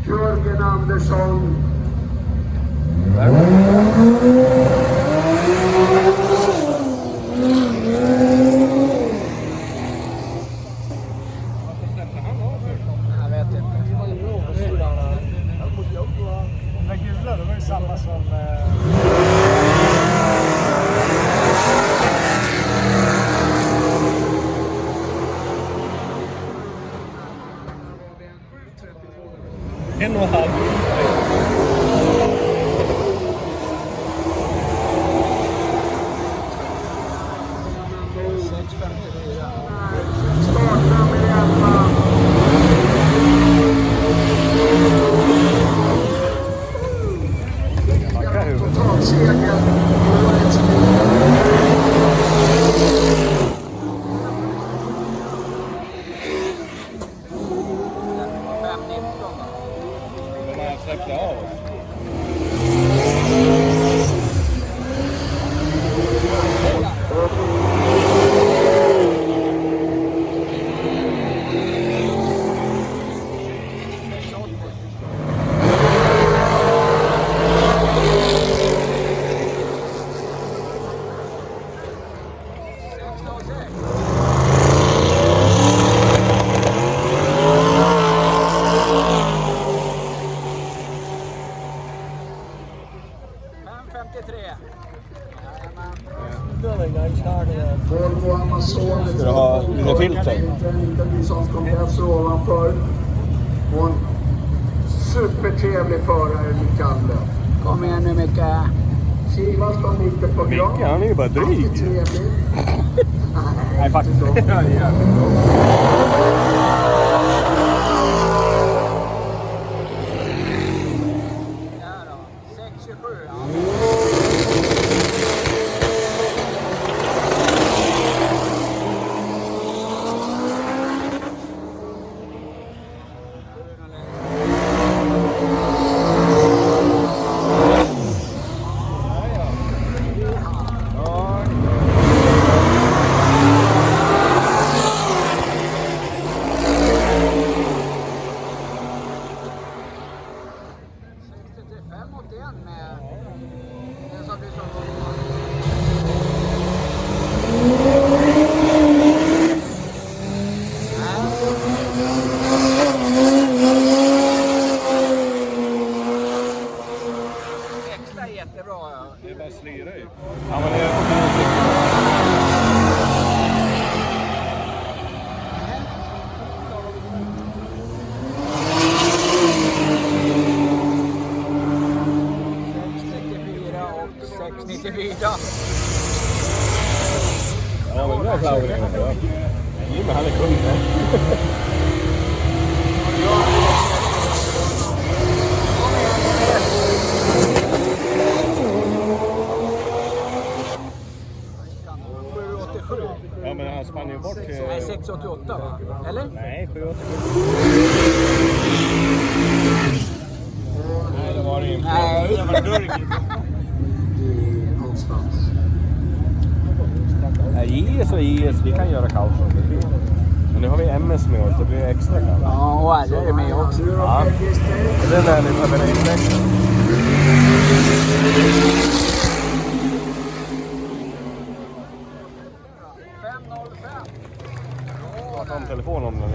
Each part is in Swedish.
Jörgen Andersson. Jag vet inte. Den gula, det var ju samma som... En och en halv. Startnummer 11. Totalseger. Årets De har släppt av. Volvo Amazon. Ska du ha lite filter? En sån kompressor ovanför. Och en supertrevlig förare, Mikalle. Kom igen nu Micke. Kiva står lite på Micke, grad. han är ju bara dryg. Alltid trevlig. Nej, faktiskt. Ja, Ja, jävligt bra. Där då. 627. Ja. Jättebra, ja. Det är bara slira ju. Ja, men det är... Och 694. Ja, men det är Claudio. Jimmy, han är kung. Ja, men han spann ju bort... Nej, 688 va? Eller? Nej, 787. Nej, det var det inte. Nej. Det var Durg. någonstans. JS och JS, vi kan göra kallt. Men nu har vi MS med oss, det blir extra kallt. Ja, och alla är med också. Ja, det är där ni tar med dig. Prata om telefon om den.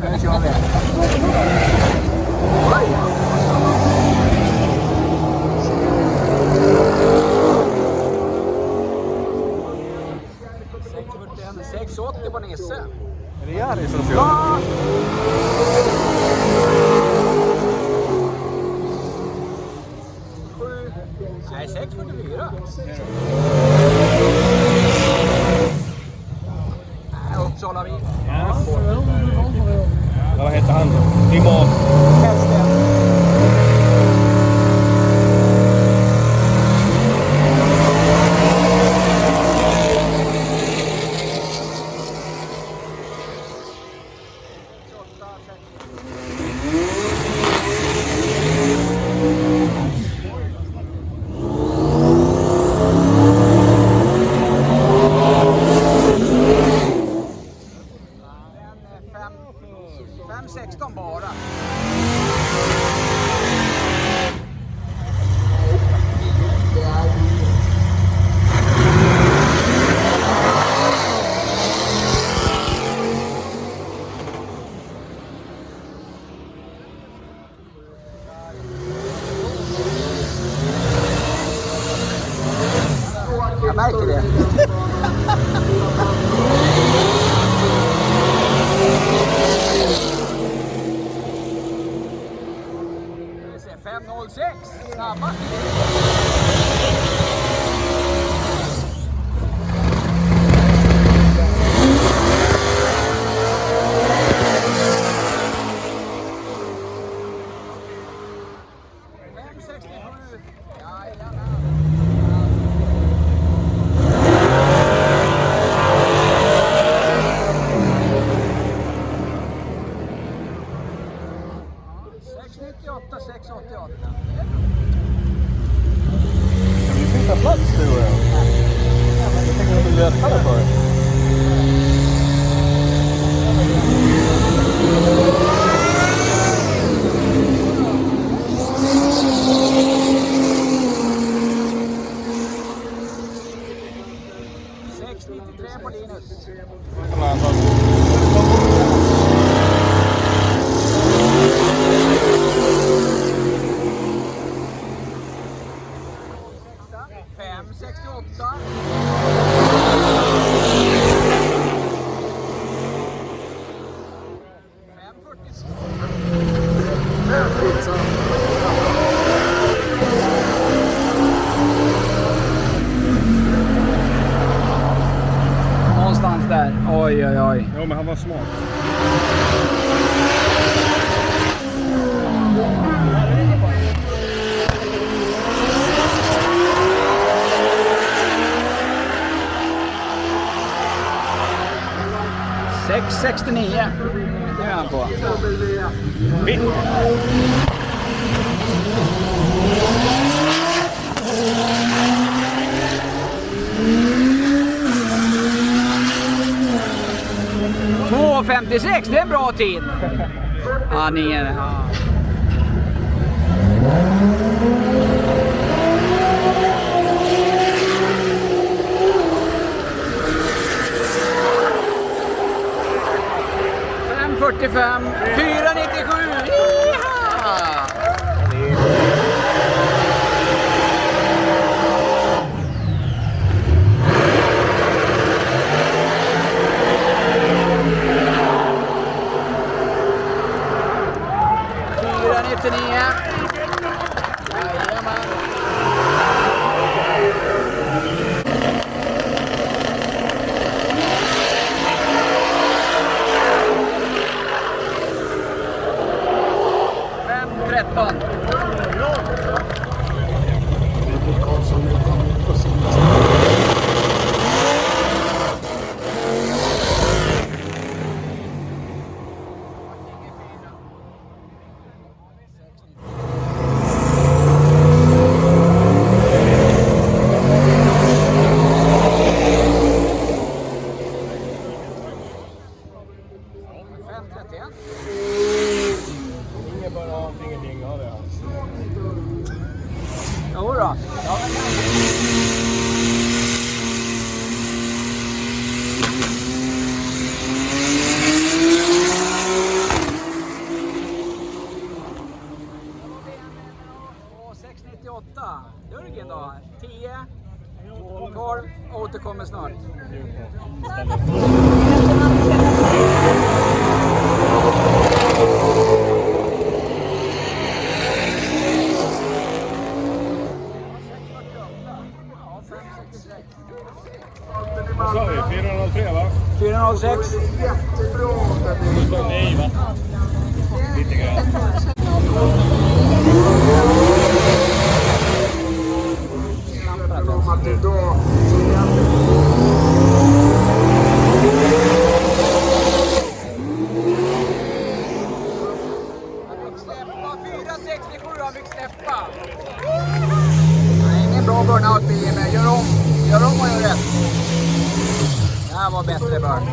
Nu kör vi. Oj! 680 på Nisse. Är det Jari som kör? Ja! Nej, 644. Nej, Uppsala bil. Ja. Vad heter han då? Timon. Hellsten. 5.16 bara. Jag märker det. Vi ser 5.06. Snabba. Kan vi byta plats du och jag? Jag tänker att du lättare för det. På Linus. Fem 68. Någonstans där. Oj, oj, oj. Ja, men han var smart. $6.69. Nu är han på. Vitt. $2.56, det är en bra tid. Ja, ni är det. Ja. $5.45, $4.97. Jaha! Ingen bara av, ingenting av det. Jo då. Ja, $6.98. Jörgen då? 10. 12. Återkommer snart. Vad sa vi? 403 va? 406. Nej va? Lite grann. Ingen bra burnout-bil, men gör om och gör rätt. Det här var bättre börn.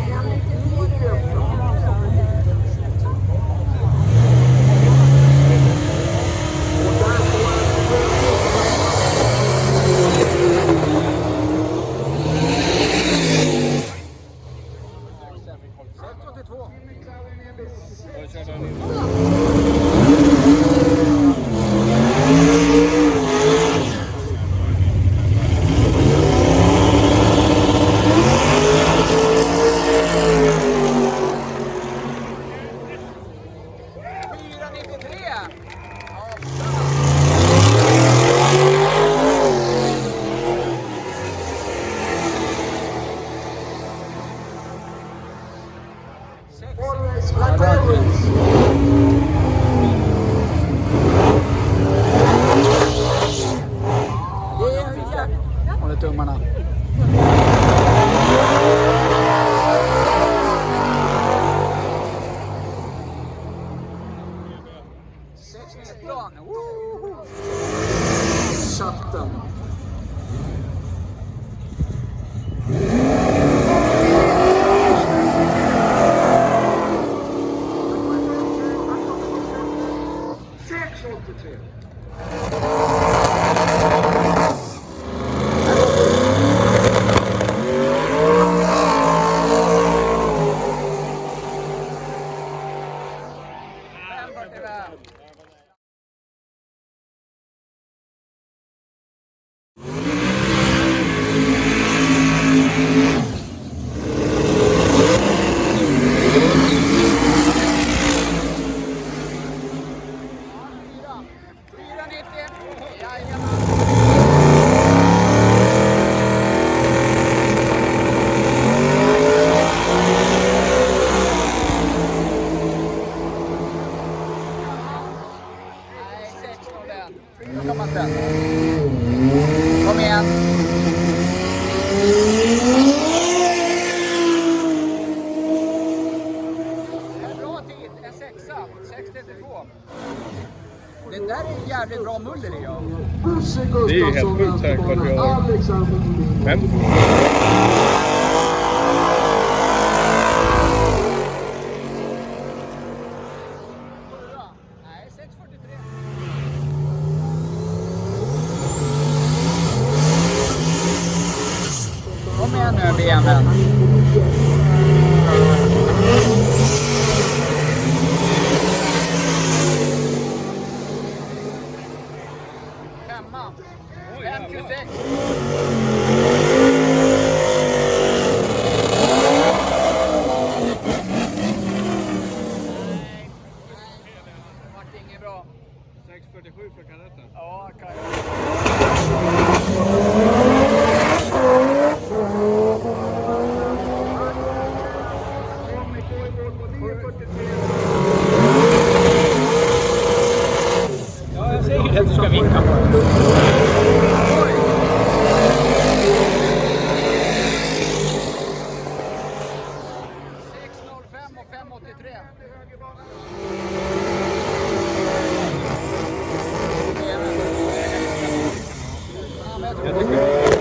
Då körde han in. Always like always. Håller tummarna. Chatten. Kom igen. En bra tid, en 6:a, 6:32. Det där är jävligt bra muller i, ja. Bosse Det är ju helt Gustafsson, sjukt säkert att vi har- Alexander Molin. Men Nej, 6:43. Kom igen nu, BM:en. Femma. 5:26. Vart inget bra. 6:47 för kadetten. Ja, kan Ja, jag säger att du ska vinka på den. och 5:83. Jag tycker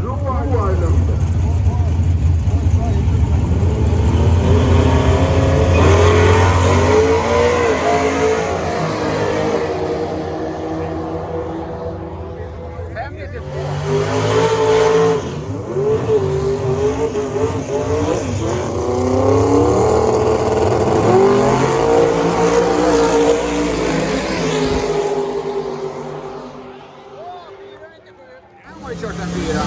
Roar Lund. Han har ju kört en 4.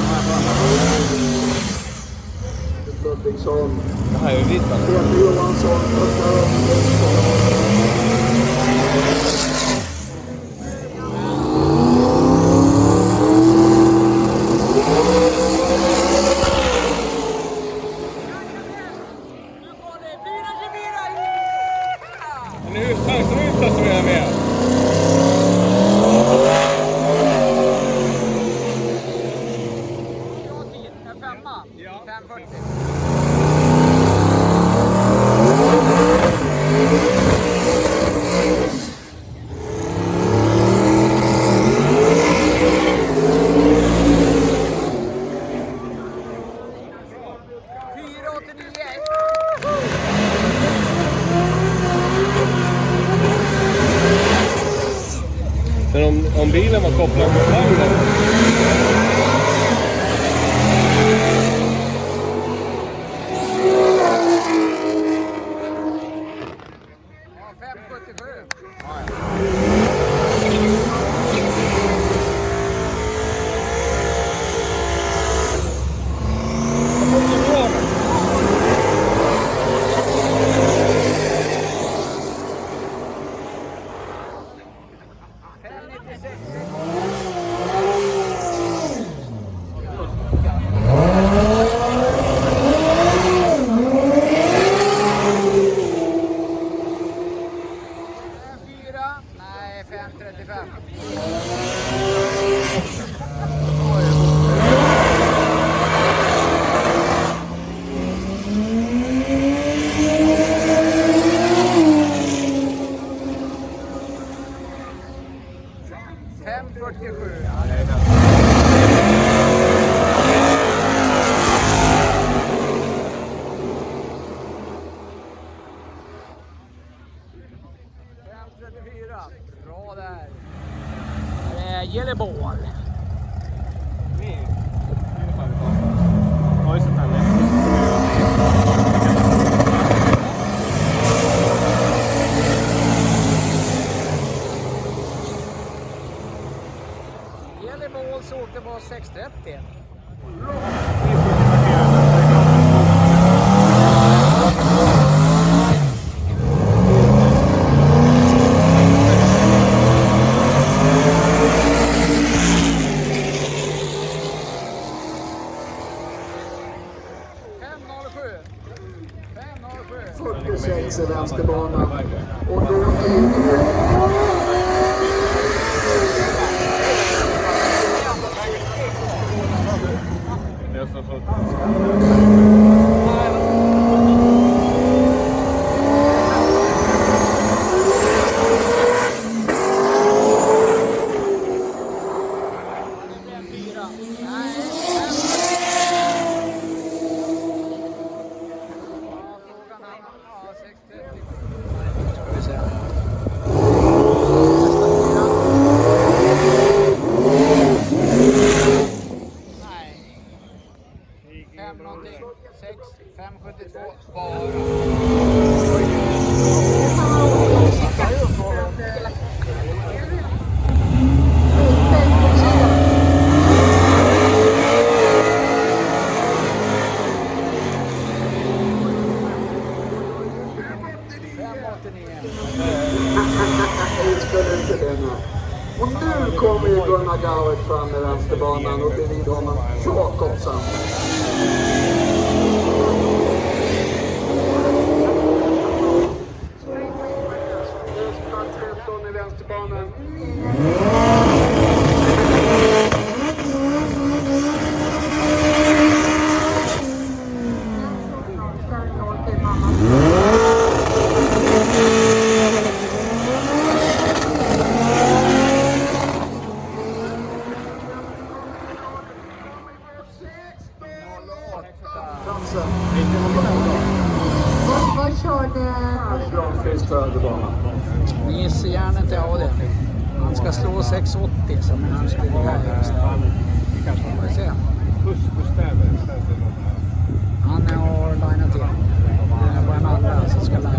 Ludvigsson. det här är ju vitt alltså. Peter Johansson. Men hur fan ser det ut som jag är med? En 5:a. Ja. 5:40. Men om bilen var kopplad mot vagnen. Ja, 577. Nej, 535. Bra där. Det är Gällebål. Oj, sånt här Gällebål så åkte bara 630. I vänsterbanan. Och då är det så så. Någonting. 6, 572 bara. Och nu kommer ju Gunnar Gauert fram med vänsterbanan och bredvid honom Jakobsson. Plats 13 i vänsterbanan. Vad körde Granqvist högerbana. Nisse gärna inte av det. Han ska slå 680 som han skulle ligga just. Får vi se. Han har linat in. Det är bara en andra som ska lära.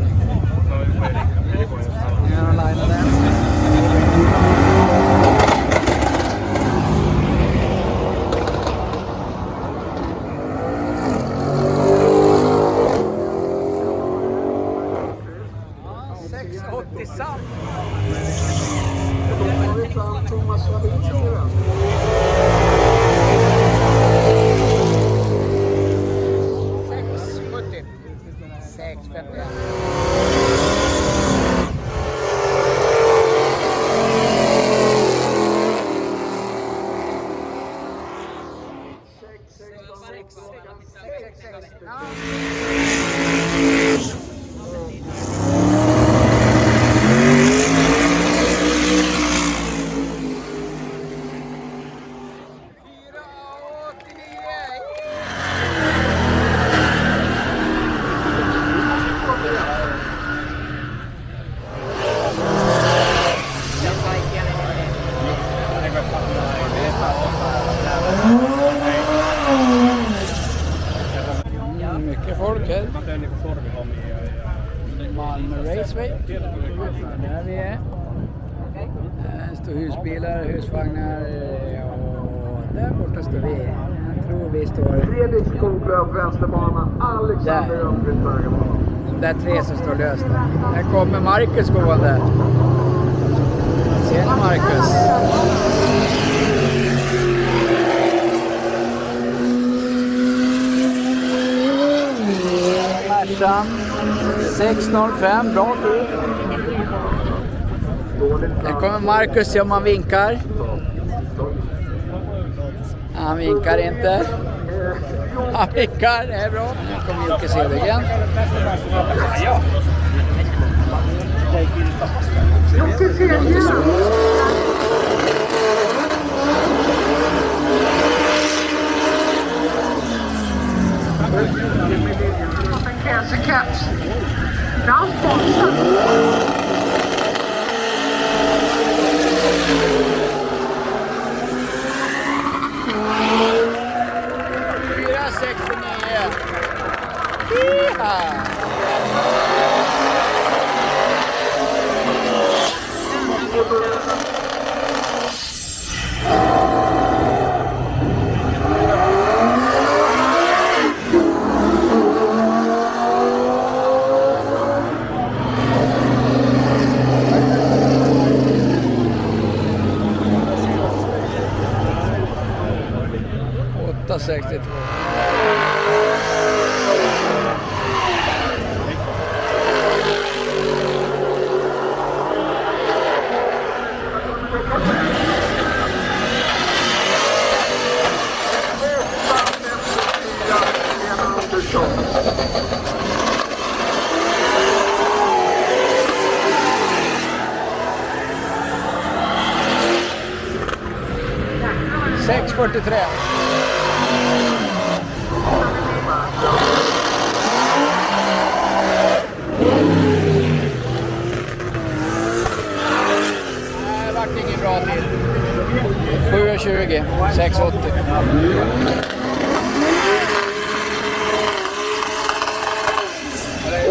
Nu har han linat den. Tillsammans. Då har vi fram Thomas Ravin till vänster. 670. 651. står husbilar, husvagnar och där borta står vi. Jag tror vi står Fredrik Skoglöf, vänsterbanan. Alexander Där. Ömqvist, högerbanan. de där tre som står löst där. Här kommer Marcus gående. Ser ni Marcus? Märtan 6.05, bra tid. Här kommer Marcus, se om han vinkar. Han vinkar inte. Han vinkar, det är bra. Nu kommer Jocke Cedergren. Jocke Cedergren. Cancer caps. Now sponsor. 469. Hiha! Åtta 62. Sex 43. Det vart ingen bra tid. 7.20, 6.80.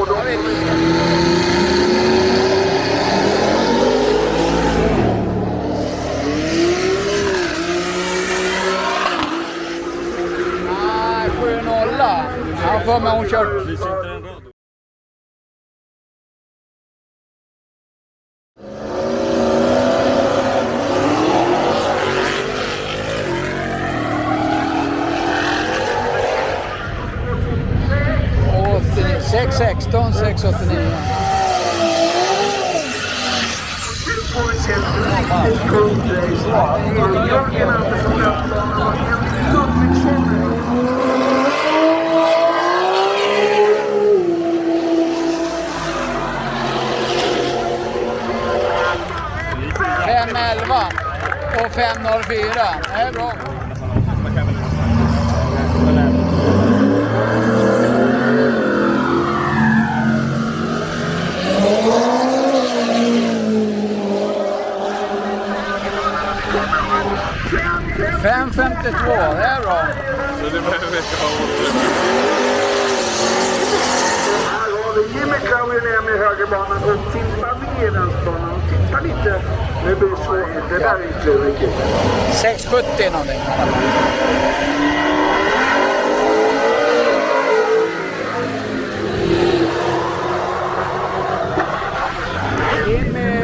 Och då Nej, 7.0. Han får med hon kört. Och 6.16, 6.89. Och 5.04. Det är bra. Fem 52, det är bra. Så det behöver vi inte ha åt. här har vi Jimmy Crowley ner med högerbanan och tippar ner vänsterbanan. Titta lite. Nu blir det svårt. Det där är inte riktigt. 6.70 någonting. Jimmy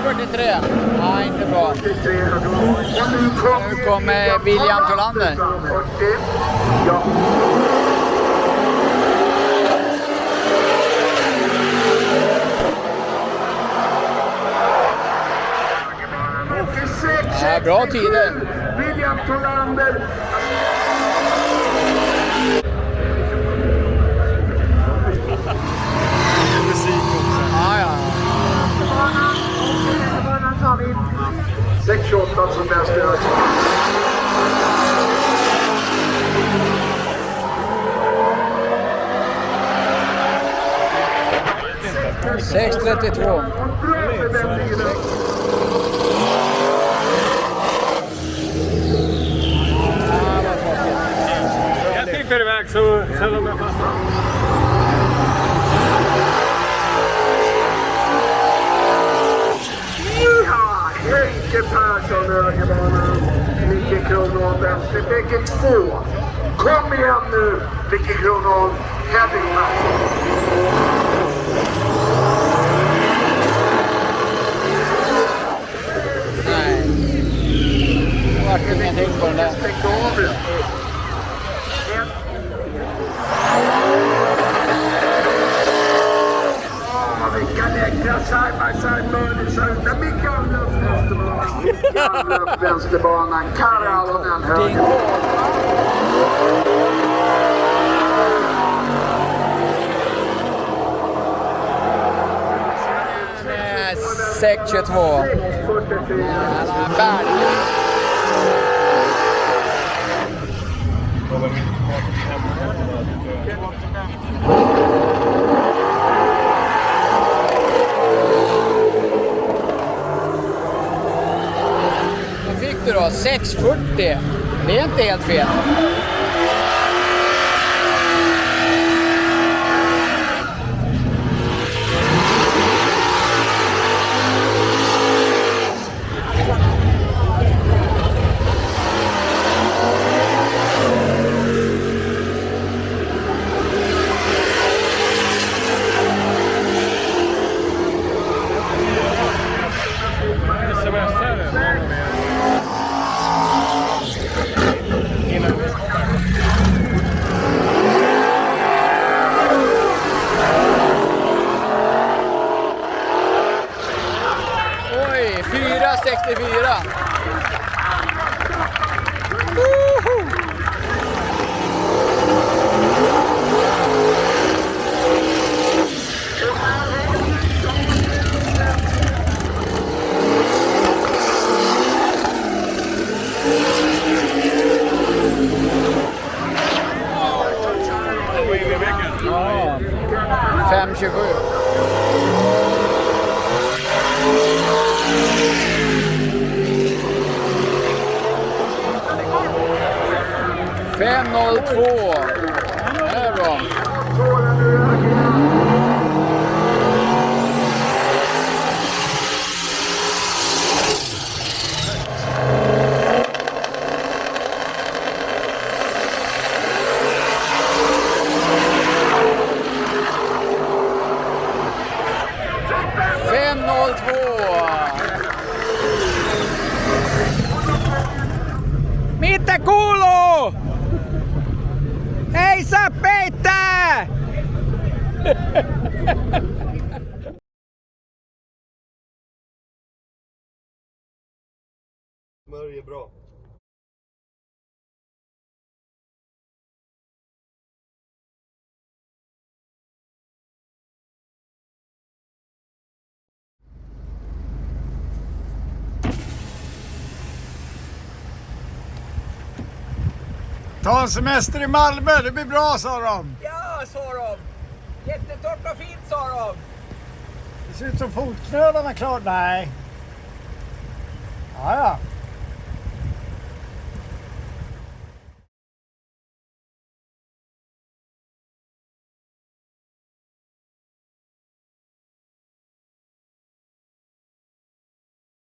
43. Nej, inte bra. Nu kommer William Tholander. Ja. Ja, bra tider. William Tholander. Ja, ja. 6.28 som bäst är. 6.32. Jag tipper iväg så de är fast. Ja, hej! Micke Persson, högerbanan. Micke Kronholm, vänster. Bägge 2. Kom igen nu, Micke Kronholm. Headingmatch. Nej. Det vart ju ingenting på den där. Stäng av det. Vilka läckra side-by-side birdies där Micke Anlöf vänsterbanan, Kari Alonen höger. Med 6:22. 6:44. Vad fick du då? 6:40. Det är inte helt fel. Oj, 4:64. Ja, 5:27. Fem 0-2. Det är bra. Mitä kuuluu? Ei saa peittää! Smörj är bra. Ta en semester i Malmö, det blir bra, sa de. Ja, sa de. Jättetorrt och fint, sa de. Det ser ut som fotknölarna klart. Nej. Ja, ja.